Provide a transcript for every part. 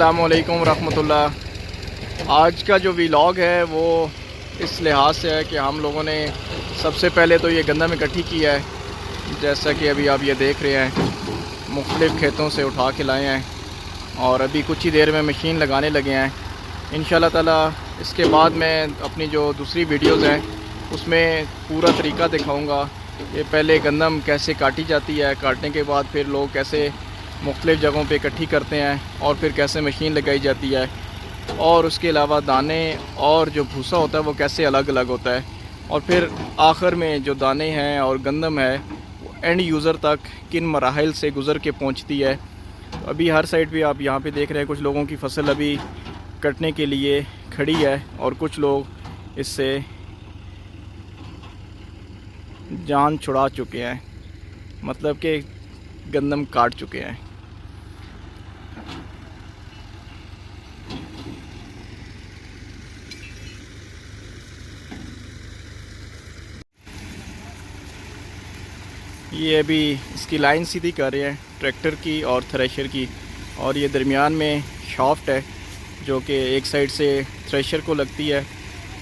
अस्सलामुअलैकुम रहमतुल्लाह। आज का जो व्लॉग है वो इस लिहाज से है कि हम लोगों ने सबसे पहले तो ये गंदम इकट्ठी की है, जैसा कि अभी आप ये देख रहे हैं, मुख्तलिफ़ खेतों से उठा के लाए हैं और अभी कुछ ही देर में मशीन लगाने लगे हैं। इंशाल्लाह ताला इसके बाद मैं अपनी जो दूसरी वीडियोज़ हैं उसमें पूरा तरीका दिखाऊँगा। ये पहले गंदम कैसे काटी जाती है, काटने के बाद फिर लोग कैसे मुख्तलिफ़ जगहों पे इकट्ठी करते हैं और फिर कैसे मशीन लगाई जाती है, और उसके अलावा दाने और जो भूसा होता है वो कैसे अलग अलग होता है, और फिर आखिर में जो दाने हैं और गंदम है वो एंड यूज़र तक किन मराहिल से गुज़र के पहुंचती है। तो अभी हर साइड पे आप यहाँ पे देख रहे हैं कुछ लोगों की फसल अभी कटने के लिए खड़ी है और कुछ लोग इससे जान छुड़ा चुके हैं, मतलब कि गंदम काट चुके हैं। ये अभी इसकी लाइन सीधी कर रहे हैं ट्रैक्टर की और थ्रेशर की, और ये दरमियान में शाफ्ट है जो कि एक साइड से थ्रेशर को लगती है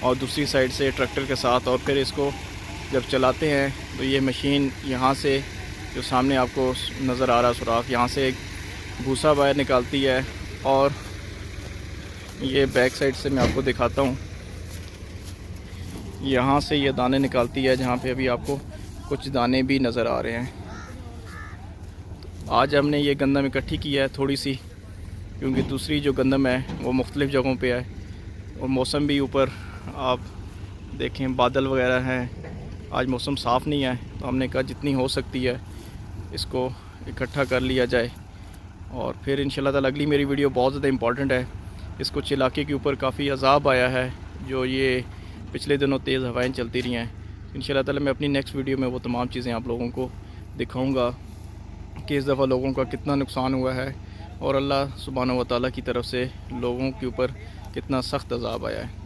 और दूसरी साइड से ट्रैक्टर के साथ, और फिर इसको जब चलाते हैं तो ये मशीन यहाँ से जो सामने आपको नज़र आ रहा सुराख, यहाँ से एक भूसा बाहर निकालती है, और ये बैक साइड से मैं आपको दिखाता हूँ, यहाँ से ये दाने निकालती है जहाँ पे अभी आपको कुछ दाने भी नज़र आ रहे हैं। आज हमने ये गंदम इकट्ठी की है थोड़ी सी, क्योंकि दूसरी जो गंदम है वो मुख्तलिफ़ जगहों पे है और मौसम भी ऊपर आप देखें बादल वगैरह हैं, आज मौसम साफ़ नहीं है, तो हमने कहा जितनी हो सकती है इसको इकट्ठा कर लिया जाए। और फिर इंशाल्लाह ताला अगली मेरी वीडियो बहुत ज़्यादा इम्पॉर्टेंट है। इस कुछ इलाके के ऊपर काफ़ी अज़ाब आया है, जो ये पिछले दिनों तेज़ हवाएं चलती रही हैं। इंशाल्लाह ताला मैं अपनी नेक्स्ट वीडियो में वो तमाम चीज़ें आप लोगों को दिखाऊंगा कि इस दफ़ा लोगों का कितना नुकसान हुआ है और अल्लाह सुब्हानहू व तआला की तरफ से लोगों के ऊपर कितना सख्त अज़ाब आया है।